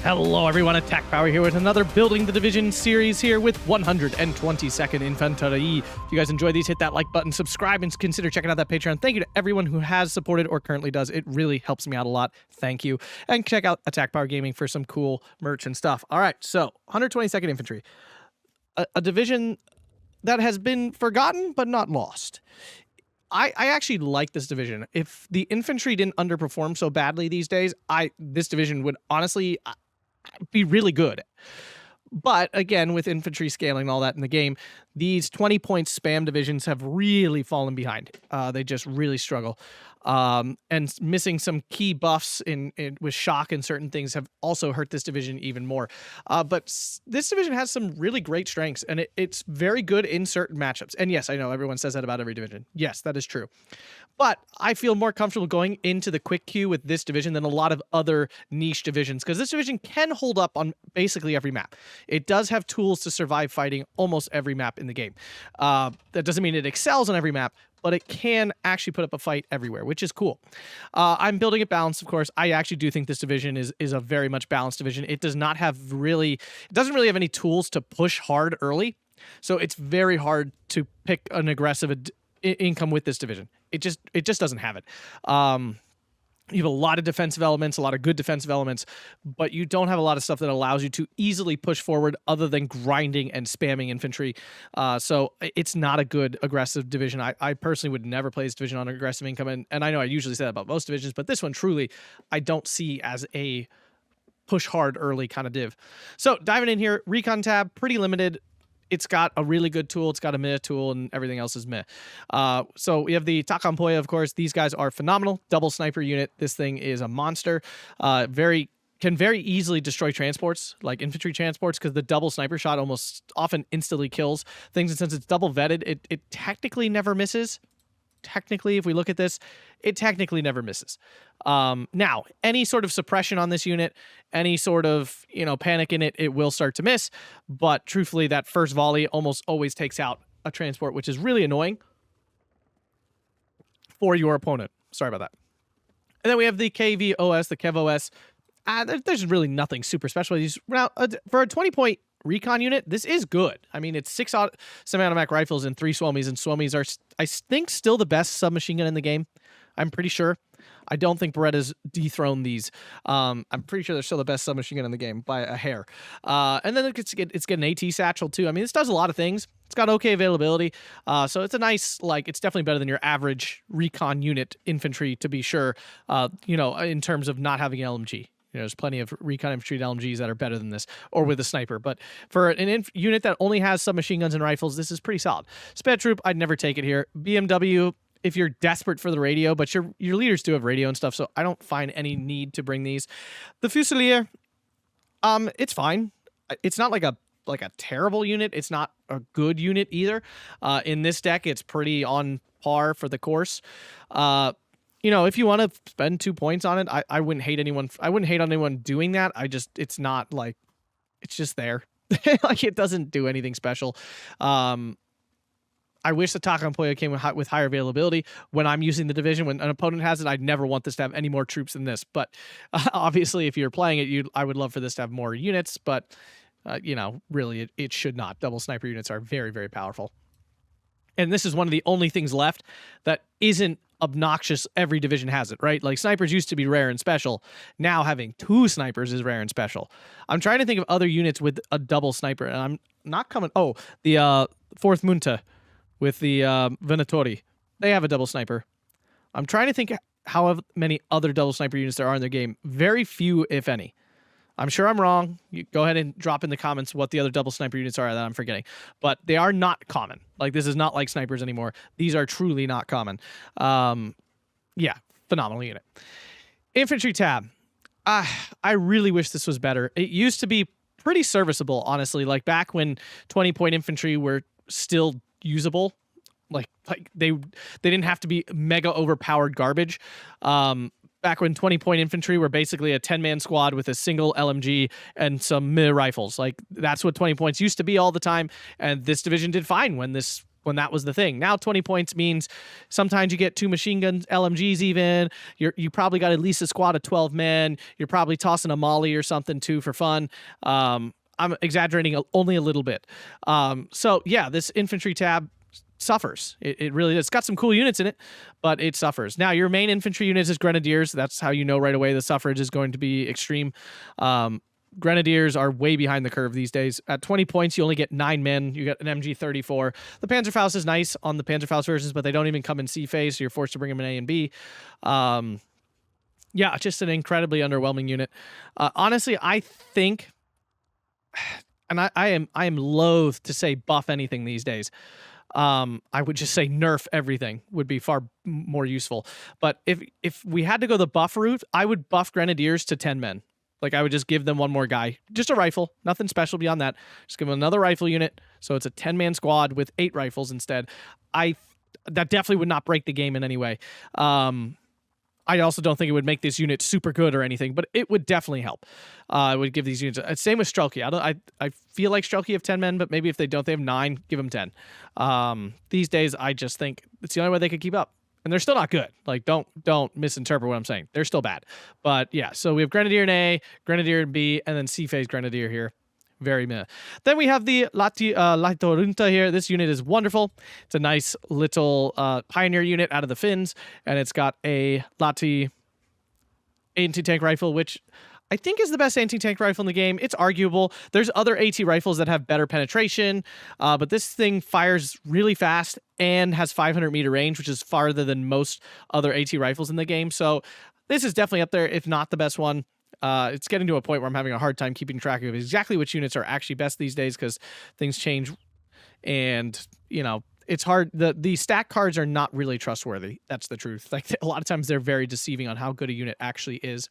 Hello everyone, Atkpwr here with another Building the Division series here with 122nd Infanterie. If you guys enjoy these, hit that like button, subscribe, and consider checking out that Patreon. Thank you to everyone who has supported or currently does. It really helps me out a lot. Thank you. And check out Atkpwr Gaming for some cool merch and stuff. All right, so 122nd Infantry. A division that has been forgotten but not lost. I actually like this division. If the infantry didn't underperform so badly these days, this division would honestly be really good. But again, with infantry scaling and all that in the game, these 20-point spam divisions have really fallen behind. They just really struggle. And missing some key buffs with shock and certain things have also hurt this division even more. But this division has some really great strengths, and it's very good in certain matchups. And yes, I know everyone says that about every division. Yes, that is true. But I feel more comfortable going into the quick queue with this division than a lot of other niche divisions, because this division can hold up on basically every map. It does have tools to survive fighting almost every map in the game. That doesn't mean it excels on every map, but it can actually put up a fight everywhere, which is cool. I'm building it balanced, of course. I actually do think this division is a very much balanced division. It doesn't really have any tools to push hard early, so it's very hard to pick an aggressive income with this division. It just doesn't have it. You have a lot of defensive elements, a lot of good defensive elements, but you don't have a lot of stuff that allows you to easily push forward other than grinding and spamming infantry. So it's not a good aggressive division. I personally would never play this division on aggressive income, and I know I usually say that about most divisions, but this one truly I don't see as a push hard early kind of div. So diving in here, recon tab, pretty limited. It's got a really good tool. It's got a meh tool, and everything else is meh. So we have the Atkpwr, of course. These guys are phenomenal. Double sniper unit. This thing is a monster. Can very easily destroy transports, like infantry transports, because the double sniper shot almost often instantly kills things. And since it's double vetted, it technically never misses. Technically, if we look at this, it technically never misses. Now, any sort of suppression on this unit, any sort of, panic in it, it will start to miss. But truthfully, that first volley almost always takes out a transport, which is really annoying for your opponent. Sorry about that. And then we have the KVOS, the KevOS. There's really nothing super special. For a 20-point recon unit, this is good. I mean, it's 6 semi-automatic rifles and 3 Swamis, and Swamis are, I think, still the best submachine gun in the game. I'm pretty sure. I don't think Beretta's dethroned these. I'm pretty sure they're still the best submachine gun in the game by a hair. And then it's got an AT satchel too. I mean, this does a lot of things. It's got okay availability. So it's a nice, it's definitely better than your average recon unit infantry, to be sure, in terms of not having an LMG. There's plenty of recon infantry LMGs that are better than this, or with a sniper. But for an unit that only has submachine guns and rifles, this is pretty solid. Sped Troop, I'd never take it here. BMW, if you're desperate for the radio, but your leaders do have radio and stuff, so I don't find any need to bring these. The Fusilier, it's fine. It's not like a terrible unit. It's not a good unit either. In this deck, it's pretty on par for the course. If you want to spend 2 points on it, I wouldn't hate anyone. I wouldn't hate on anyone doing that. It's not it's just there. It doesn't do anything special. I wish the Atkpwr came with higher availability when I'm using the division. When an opponent has it, I'd never want this to have any more troops than this. But obviously, if you're playing it, I would love for this to have more units. But really, it should not. Double sniper units are very, very powerful. And this is one of the only things left that isn't obnoxious. Every division has it, right? Like, snipers used to be rare and special. Now having 2 snipers is rare and special. I'm trying to think of other units with a double sniper, and I'm not coming. Oh, the 4th Munta with the Venatori. They have a double sniper. I'm trying to think how many other double sniper units there are in their game. Very few, if any. I'm sure I'm wrong. You go ahead and drop in the comments what the other double sniper units are that I'm forgetting. But they are not common. This is not like snipers anymore. These are truly not common. Yeah, phenomenal unit. Infantry tab. I really wish this was better. It used to be pretty serviceable, honestly. Back when 20-point infantry were still usable. They didn't have to be mega overpowered garbage. Back when 20-point infantry were basically a 10-man squad with a single LMG and some mid rifles. That's what 20 points used to be all the time. And this division did fine when when that was the thing. Now 20 points means sometimes you get 2 machine guns, LMGs even. You probably got at least a squad of 12 men. You're probably tossing a molly or something too for fun. I'm exaggerating only a little bit. So yeah, this infantry tab suffers. It really does. It's got some cool units in it, but it suffers. Now, your main infantry units is Grenadiers. That's how you know right away the suffrage is going to be extreme. Grenadiers are way behind the curve these days. At 20 points, you only get 9 men. You get an MG34. The Panzerfaust is nice on the Panzerfaust versions, but they don't even come in C phase, so you're forced to bring them in A and B. Yeah, just an incredibly underwhelming unit. Honestly, I think, and I am loath to say buff anything these days. I would just say nerf everything would be far more useful. But if we had to go the buff route, I would buff Grenadiers to 10 men. Like, I would just give them one more guy. Just a rifle. Nothing special beyond that. Just give them another rifle unit. So it's a 10-man squad with 8 rifles instead. That definitely would not break the game in any way. I also don't think it would make this unit super good or anything, but it would definitely help. It would give these units... Same with Strelki. I feel like Strelki have 10 men, but maybe if they don't, they have 9. Give them 10. These days, I just think it's the only way they could keep up. And they're still not good. Like, don't misinterpret what I'm saying. They're still bad. But yeah, so we have Grenadier in A, Grenadier in B, and then C-phase Grenadier here. Very meh. Then we have the Laitorunta here. This unit is wonderful. It's a nice little pioneer unit out of the Finns, and it's got a Lati anti-tank rifle, which I think is the best anti-tank rifle in the game. It's arguable. There's other AT rifles that have better penetration, but this thing fires really fast and has 500-meter range, which is farther than most other AT rifles in the game. So this is definitely up there, if not the best one. It's getting to a point where I'm having a hard time keeping track of exactly which units are actually best these days because things change, and it's hard. The stack cards are not really trustworthy. That's the truth. Like, a lot of times they're very deceiving on how good a unit actually is.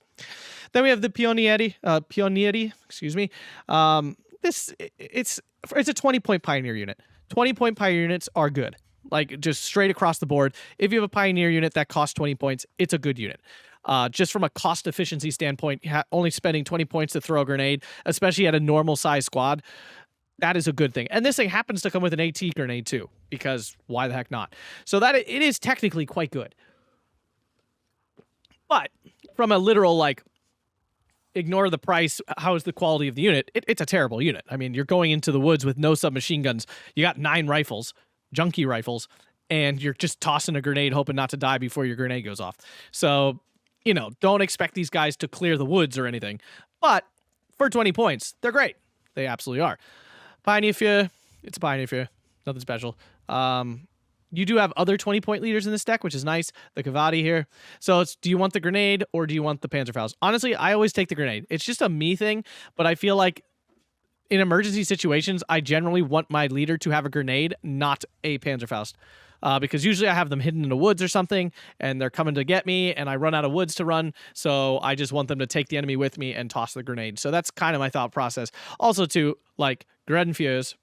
Then we have the Pionieri. Excuse me. It's a 20-point Pioneer unit. 20-point Pioneer units are good. Like, just straight across the board. If you have a Pioneer unit that costs 20 points, it's a good unit. Just from a cost efficiency standpoint, only spending 20 points to throw a grenade, especially at a normal size squad, that is a good thing. And this thing happens to come with an AT grenade too, because why the heck not? So that it is technically quite good. But from a literal, like, ignore the price, how is the quality of the unit, it's a terrible unit. I mean, you're going into the woods with no submachine guns. You got 9 rifles, junky rifles, and you're just tossing a grenade hoping not to die before your grenade goes off. So, don't expect these guys to clear the woods or anything. But for 20 points, they're great. They absolutely are. Pioneer, it's a Pioneer, nothing special. You do have other 20-point leaders in this deck, which is nice. The Kavadi here. So do you want the grenade or do you want the Panzerfaust? Honestly, I always take the grenade. It's just a me thing, but I feel like in emergency situations, I generally want my leader to have a grenade, not a Panzerfaust. Because usually I have them hidden in the woods or something, and they're coming to get me, and I run out of woods to run, so I just want them to take the enemy with me and toss the grenade. So that's kind of my thought process. Also, too, like, Grenadiers,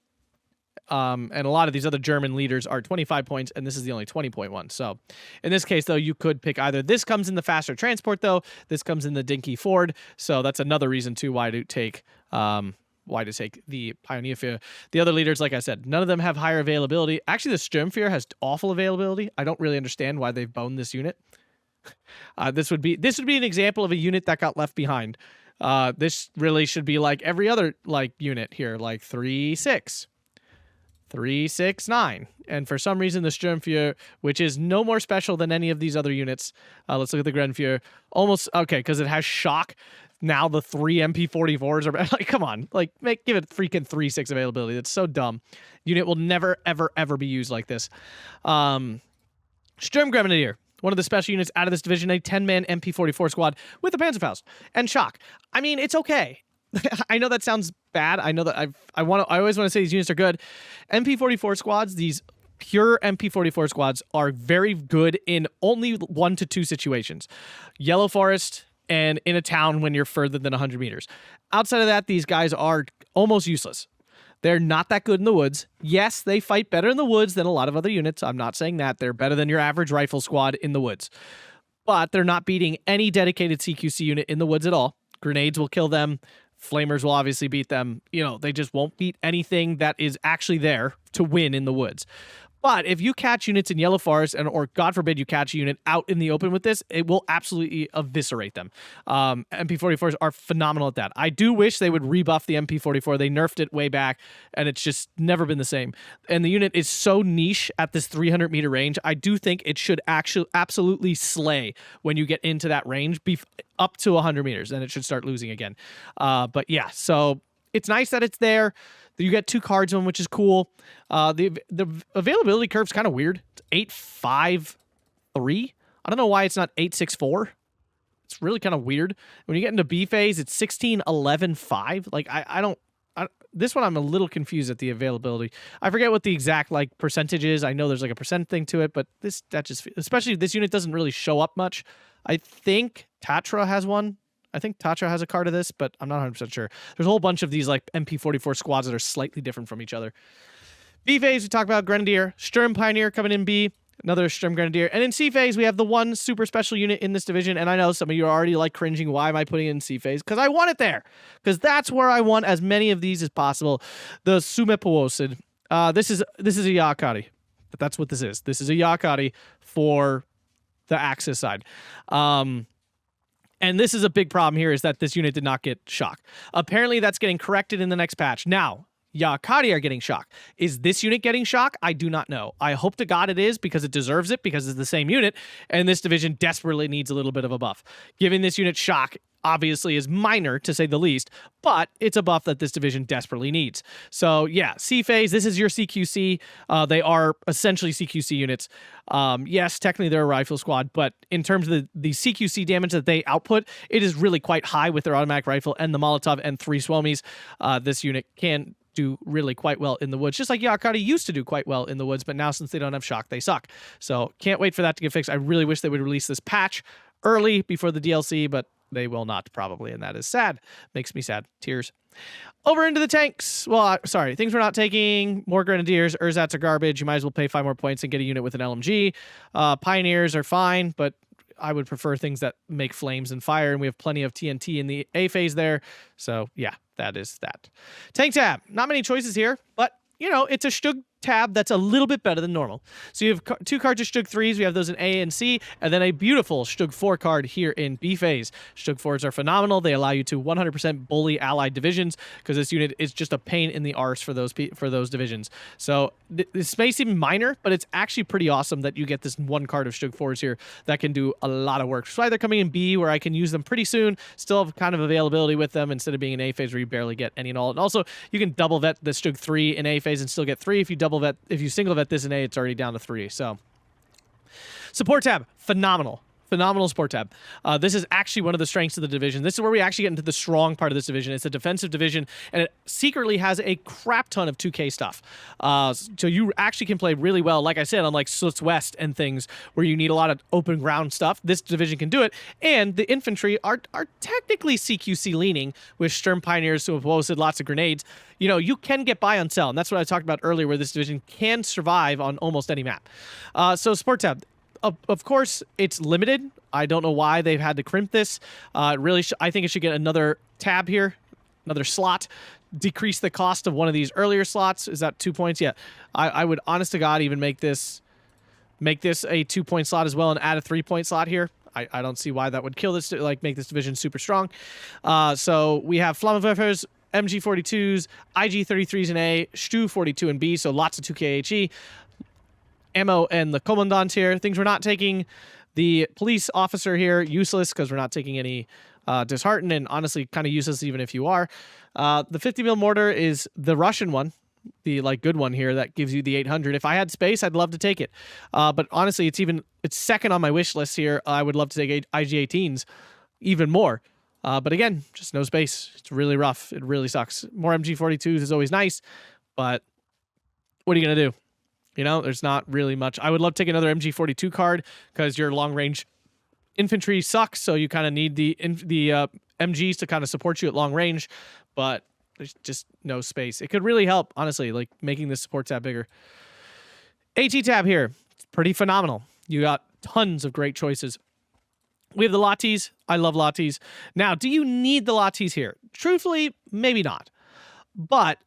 and a lot of these other German leaders are 25 points, and this is the only 20-point one. So in this case, though, you could pick either. This comes in the faster transport, though. This comes in the dinky Ford, so that's another reason, too, why to take the Pioneer. The other leaders, like I said, none of them have higher availability. Actually, the Sturmfear has awful availability. I don't really understand why they've boned this unit. This would be an example of a unit that got left behind. This really should be like every other unit here, like 3-6, 3-6-9. And for some reason, the Sturmfear, which is no more special than any of these other units. Let's look at the Grenadier. Almost okay, because it has shock. Now the 3 MP44s are like, come on, like, give it freaking 3-6 availability. That's so dumb. Unit will never, ever, ever be used like this. Sturm Grenadier, one of the special units out of this division, a 10-man MP44 squad with a Panzerfaust and shock. I mean, it's okay. I know that sounds bad. I know that I always want to say these units are good. MP44 squads, these pure MP44 squads, are very good in only 1 to 2 situations. Yellow Forest and in a town when you're further than 100 meters. Outside of that, these guys are almost useless. They're not that good in the woods. Yes, they fight better in the woods than a lot of other units. I'm not saying that. They're better than your average rifle squad in the woods. But they're not beating any dedicated CQC unit in the woods at all. Grenades will kill them. Flamers will obviously beat them. They just won't beat anything that is actually there to win in the woods. But if you catch units in Yellow Forest, or God forbid you catch a unit out in the open with this, it will absolutely eviscerate them. MP44s are phenomenal at that. I do wish they would rebuff the MP44. They nerfed it way back, and it's just never been the same. And the unit is so niche at this 300-meter range. I do think it should actually absolutely slay when you get into that range, up to 100 meters, and it should start losing again. But yeah, so it's nice that it's there. You get 2 cards on, which is cool. The availability curve's kind of weird. It's 8-5-3. I don't know why it's not 8-6-4. It's really kind of weird. When you get into B phase, it's 16-11-5. Like this one I'm a little confused at the availability. I forget what the exact like percentage is. I know there's like a percent thing to it, but especially this unit doesn't really show up much. I think Tatra has one. I think Tatra has a card of this, but I'm not 100% sure. There's a whole bunch of these like MP44 squads that are slightly different from each other. B phase, we talk about Grenadier, Sturm Pioneer coming in B, another Sturm Grenadier. And in C phase, we have the one super special unit in this division. And I know some of you are already like cringing. Why am I putting it in C phase? Because I want it there. Because that's where I want as many of these as possible. The Sumepowosid. This is a Yakari. But that's what this is. This is a Yakari for the Axis side. And this is a big problem here, is that this unit did not get shock. Apparently, that's getting corrected in the next patch. Now, Yakari are getting shock. Is this unit getting shock? I do not know. I hope to God it is, because it deserves it, because it's the same unit, and this division desperately needs a little bit of a buff. Giving this unit shock obviously is minor, to say the least, but it's a buff that this division desperately needs. So yeah, C phase, this is your CQC. They are essentially CQC units. Yes, technically they're a rifle squad, but in terms of the CQC damage that they output, it is really quite high with their automatic rifle and the Molotov and 3 Swelmies. This unit can do really quite well in the woods, just like Yakari used to do quite well in the woods, but now since they don't have shock, they suck. So can't wait for that to get fixed. I really wish they would release this patch early before the DLC, but they will not, probably, and that is sad. Makes me sad. Tears. Over into the tanks. Well, sorry, things we're not taking. More Grenadiers. Erzats are garbage. You might as well pay 5 more points and get a unit with an LMG. Pioneers are fine, but I would prefer things that make flames and fire, and we have plenty of TNT in the A phase there. So, yeah, that is that. Tank tab. Not many choices here, but, you know, it's a Stug tab that's a little bit better than normal. So you have 2 cards of Stug 3s. We have those in A and C, and then a beautiful Stug 4 card here in B phase. Stug 4s are phenomenal. They allow you to 100% bully allied divisions, because this unit is just a pain in the arse for those divisions. So this may seem minor, but it's actually pretty awesome that you get this 1 card of Stug 4s here that can do a lot of work. So either coming in B, where I can use them pretty soon, still have kind of availability with them, instead of being in A phase where you barely get any and all. And also, you can double vet the Stug 3 in A phase and still get 3. If you single vet this in A, it's already down to 3. So support tab, phenomenal. Phenomenal support tab. This is actually one of the strengths of the division. This is where we actually get into the strong part of this division. It's a defensive division, and it secretly has a crap ton of 2K stuff. So you actually can play really well, like I said, on like Slits West and things where you need a lot of open ground stuff. This division can do it, and the infantry are technically CQC leaning with Sturm Pioneers, who have posted lots of grenades. You know, you can get by on cell, and that's what I talked about earlier, where this division can survive on almost any map. So support tab. Of course, it's limited. I don't know why they've had to crimp this. Really, I think it should get another tab here, another slot. Decrease the cost of one of these earlier slots. Is that 2 points? Yeah. I would, honest to God, even make this a 2-point slot as well and add a 3-point slot here. I don't see why that would kill this, like make this division super strong. So we have Flammenwerfers, MG42s, IG33s in A, Stu 42 in B, so lots of 2K HE. Ammo and the commandant here. Things we're not taking. The police officer here, useless, because we're not taking any dishearten, and honestly kind of useless even if you are. The 50 mil mortar is the Russian one, the like good one here that gives you the 800. If I had space, I'd love to take it. But honestly, it's second on my wish list here. I would love to take IG-18s even more. But again, just no space. It's really rough. It really sucks. More MG42s is always nice, but what are you going to do? You know, there's not really much. I would love to take another MG42 card, because your long-range infantry sucks, so you kind of need the MGs to kind of support you at long range, but there's just no space. It could really help, honestly, like making this support tab bigger. AT tab here. It's pretty phenomenal. You got tons of great choices. We have the Lattes. I love Lattes. Now, do you need the Lattes here? Truthfully, maybe not. But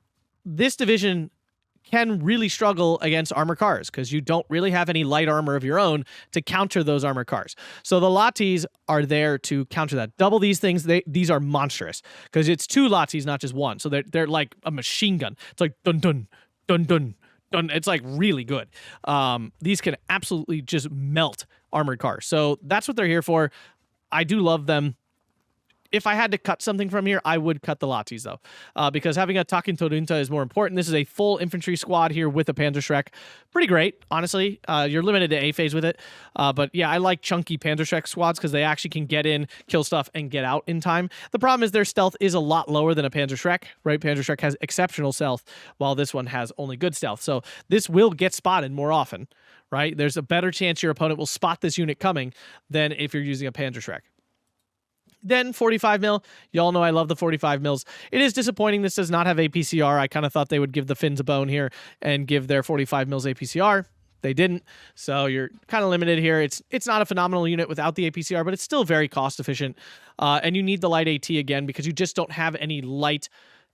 this division can really struggle against armored cars because you don't really have any light armor of your own to counter those armored cars. So the Latis are there to counter that. Double these things, these are monstrous because it's 2 Latis, not just 1. So they're like a machine gun. It's like dun dun dun dun dun. It's like really good. These can absolutely just melt armored cars. So that's what they're here for. I do love them. If I had to cut something from here, I would cut the Latis, though, because having a Takentorunta is more important. This is a full infantry squad here with a Panzerschreck. Pretty great, honestly. You're limited to A phase with it. But yeah, I like chunky Panzerschreck squads because they actually can get in, kill stuff, and get out in time. The problem is their stealth is a lot lower than a Panzerschreck, right? Panzerschreck has exceptional stealth, while this one has only good stealth. So this will get spotted more often, right? There's a better chance your opponent will spot this unit coming than if you're using a Panzerschreck. Then 45 mil. Y'all know I love the 45 mils. It is disappointing this does not have APCR. I kind of thought they would give the Finns a bone here and give their 45 mils APCR. They didn't. So you're kind of limited here. It's not a phenomenal unit without the APCR, but it's still very cost efficient. And you need the light AT again because you just don't have any light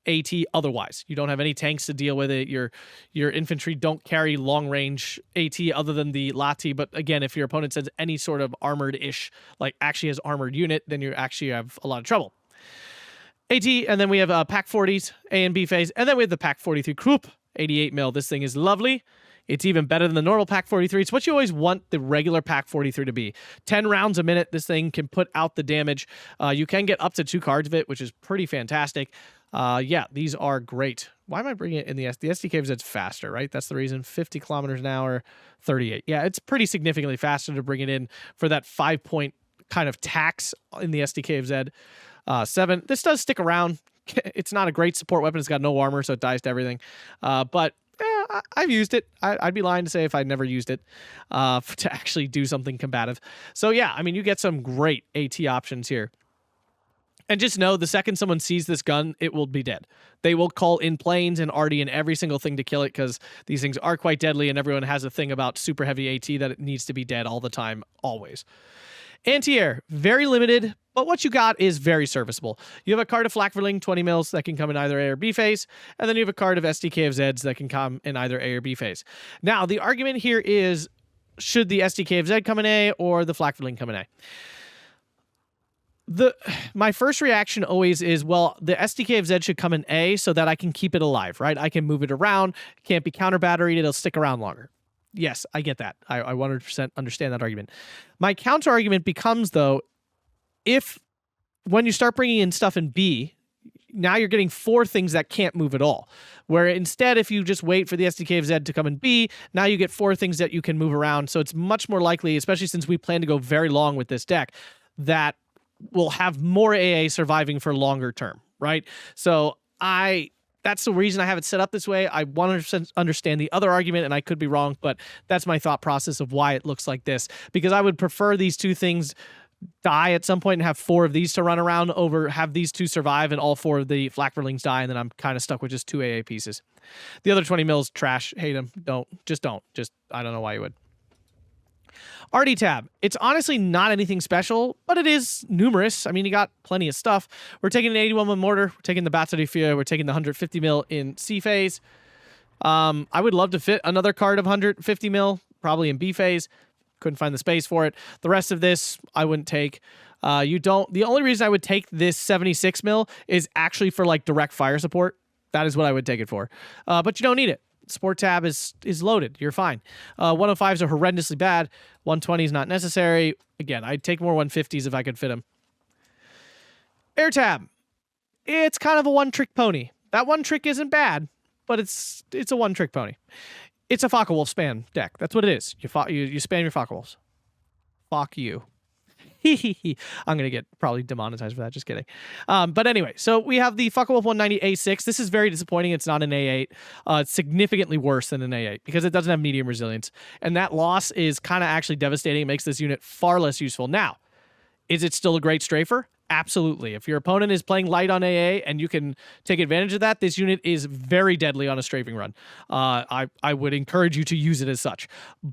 AT otherwise. You don't have any tanks to deal with it. Your infantry don't carry long range AT other than the Lati. But again, if your opponent says any sort of armored-ish, like actually has armored unit, then you actually have a lot of trouble. AT, and then we have Pack 40s, A and B phase, and then we have the Pack 43 Krupp, 88 mil. This thing is lovely. It's even better than the normal Pack 43. It's what you always want the regular Pack 43 to be. 10 rounds a minute, this thing can put out the damage. You can get up to 2 cards of it, which is pretty fantastic. Yeah, these are great. Why am I bringing it in the SDK? It's faster, right? That's the reason. 50 kilometers an hour, 38. Yeah, it's pretty significantly faster to bring it in for that 5-point kind of tax in the SDK of Z. 7. This does stick around. It's not a great support weapon. It's got no armor, so it dies to everything. But I've used it. I'd be lying to say if I'd never used it to actually do something combative. So yeah, I mean, you get some great AT options here. And just know, the second someone sees this gun, it will be dead. They will call in planes and arty and every single thing to kill it because these things are quite deadly and everyone has a thing about super heavy AT that it needs to be dead all the time, always. Anti-air, very limited, but what you got is very serviceable. You have a card of Flakverling, 20 mils, that can come in either A or B phase, and then you have a card of SDK of Zeds that can come in either A or B phase. Now, the argument here is, should the SDK of Z come in A or the Flakverling come in A? My first reaction always is, well, the SDK of Z should come in A so that I can keep it alive, right? I can move it around, it can't be counter batteried, it'll stick around longer. Yes, I get that. I 100% understand that argument. My counter argument becomes, though, if when you start bringing in stuff in B, now you're getting 4 things that can't move at all. Where instead, if you just wait for the SDK of Z to come in B, now you get 4 things that you can move around. So it's much more likely, especially since we plan to go very long with this deck, that we'll have more AA surviving for longer term, right? So that's the reason I have it set up this way. I 100% understand the other argument, and I could be wrong, but that's my thought process of why it looks like this. Because I would prefer these 2 things die at some point and have 4 of these to run around over have these 2 survive and all 4 of the Flakverlings die, and then I'm kind of stuck with just 2 AA pieces. The other 20 mils, trash, hate them, don't. I don't know why you would. RD tab. It's honestly not anything special, but it is numerous. I mean, you got plenty of stuff. We're taking an 81 mil mortar. We're taking the battery fear. We're taking the 150 mil in C phase. I would love to fit another card of 150 mil, probably in B phase. Couldn't find the space for it. The rest of this, I wouldn't take. The only reason I would take this 76 mil is actually for like direct fire support. That is what I would take it for. But you don't need it. Sport tab is loaded. You're fine. 105s are horrendously bad. 120 is not necessary. Again, I'd take more 150s if I could fit them. Air tab. It's kind of a one-trick pony. That one trick isn't bad, but it's a one-trick pony. It's a Focke-Wulf spam deck. That's what it is. You spam your Focke-Wulfs. Fuck you. I'm going to get probably demonetized for that. Just kidding. But anyway, so we have the Focke-Wulf 190 A6. This is very disappointing. It's not an A8. It's significantly worse than an A8 because it doesn't have medium resilience. And that loss is kind of actually devastating. It makes this unit far less useful. Now, is it still a great strafer? Absolutely. If your opponent is playing light on AA and you can take advantage of that, this unit is very deadly on a strafing run. I would encourage you to use it as such.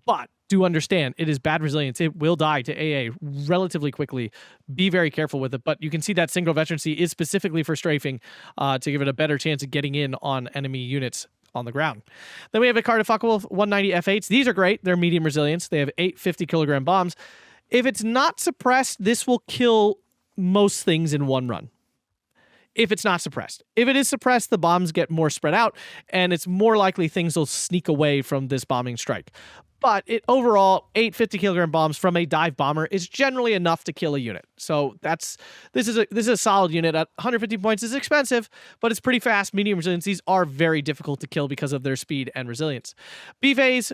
But do understand, it is bad resilience. It will die to AA relatively quickly. Be very careful with it. But you can see that single veterancy is specifically for strafing to give it a better chance of getting in on enemy units on the ground. Then we have a card of Focke-Wulf 190 F8s. These are great. They're medium resilience. They have 8 50-kilogram bombs. If it's not suppressed, this will kill most things in one run. If it's not suppressed. If it is suppressed, the bombs get more spread out, and it's more likely things will sneak away from this bombing strike. But overall, 8 50-kilogram bombs from a dive bomber is generally enough to kill a unit. So this is a solid unit. At 150 points is expensive, but it's pretty fast. Medium resilience. These are very difficult to kill because of their speed and resilience. B phase,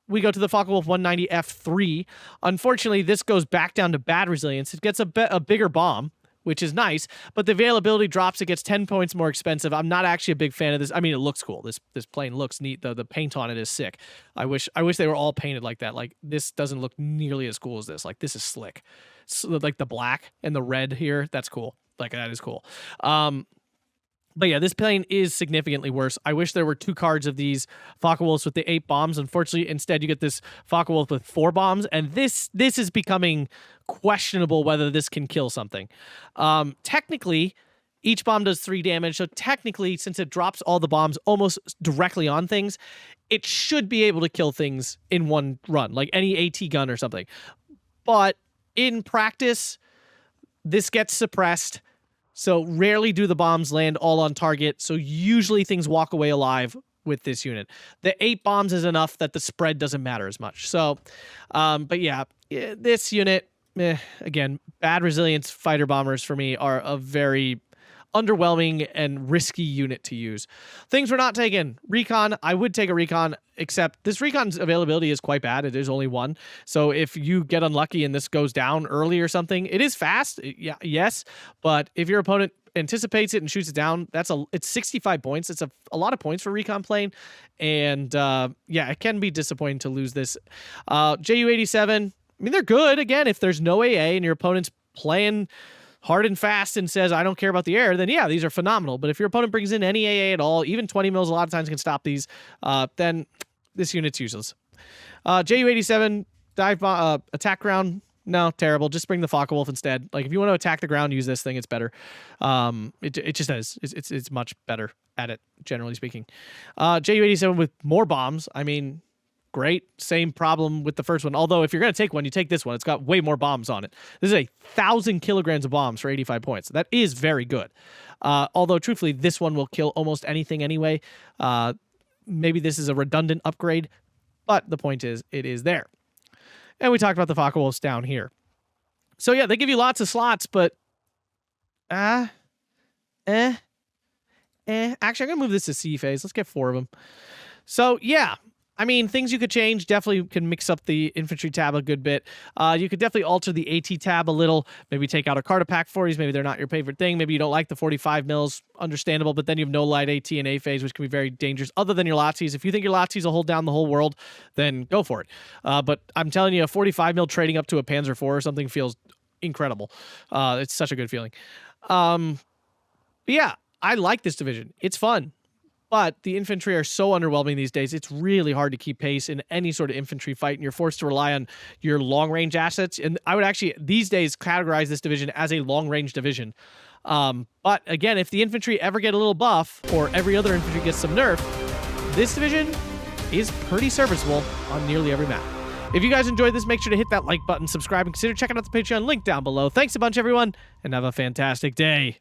we go to the Focke-Wulf 190 F3. Unfortunately, this goes back down to bad resilience. It gets a bigger bomb, which is nice, but the availability drops. It gets 10 points more expensive. I'm not actually a big fan of this. I mean, it looks cool. This plane looks neat. The paint on it is sick. I wish they were all painted like that. Like, this doesn't look nearly as cool as this. Like, this is slick. So, like, the black and the red here, that's cool. Like, that is cool. But yeah, this plane is significantly worse. I wish there were 2 cards of these Focke-Wulfs with the 8 bombs. Unfortunately, instead you get this Focke-Wulf with 4 bombs, and this is becoming questionable whether this can kill something. Technically, each bomb does 3 damage, so technically, since it drops all the bombs almost directly on things, it should be able to kill things in one run, like any AT gun or something. But in practice, this gets suppressed. So rarely do the bombs land all on target, so usually things walk away alive with this unit. The 8 bombs is enough that the spread doesn't matter as much. So, but yeah, this unit, again, bad resilience fighter bombers for me are a very underwhelming and risky unit to use. Things we're not taking. Recon, I would take a recon, except this recon's availability is quite bad. It is only 1. So if you get unlucky and this goes down early or something, it is fast. Yeah, yes. But if your opponent anticipates it and shoots it down, it's 65 points. It's a lot of points for recon plane. And yeah, it can be disappointing to lose this. JU-87, I mean, they're good. Again, if there's no AA and your opponent's playing hard and fast and says, I don't care about the air, then yeah, these are phenomenal. But if your opponent brings in any AA at all, even 20 mils a lot of times can stop these, then this unit's useless. JU-87, dive attack ground, no, terrible. Just bring the Focke-Wulf instead. Like, if you want to attack the ground, use this thing, it's better. It just is. It's much better at it, generally speaking. JU-87 with more bombs, I mean, great. Same problem with the first one. Although, if you're going to take one, you take this one. It's got way more bombs on it. This is 1,000 kilograms of bombs for 85 points. That is very good. Although, truthfully, this one will kill almost anything anyway. Maybe this is a redundant upgrade, but the point is, it is there. And we talked about the Focke-Wulfs down here. So, yeah, they give you lots of slots, but... Actually, I'm going to move this to C phase. Let's get 4 of them. So, yeah. I mean, things you could change. Definitely can mix up the infantry tab a good bit. You could definitely alter the AT tab a little. Maybe take out a card of pack 40s. Maybe they're not your favorite thing. Maybe you don't like the 45 mils. Understandable. But then you have no light AT and A phase, which can be very dangerous. Other than your Lazis. If you think your Lazis will hold down the whole world, then go for it. But I'm telling you, a 45 mil trading up to a Panzer IV or something feels incredible. It's such a good feeling. Yeah, I like this division. It's fun. But the infantry are so underwhelming these days, it's really hard to keep pace in any sort of infantry fight, and you're forced to rely on your long-range assets. And I would actually, these days, categorize this division as a long-range division. But again, if the infantry ever get a little buff, or every other infantry gets some nerf, this division is pretty serviceable on nearly every map. If you guys enjoyed this, make sure to hit that like button, subscribe, and consider checking out the Patreon link down below. Thanks a bunch, everyone, and have a fantastic day.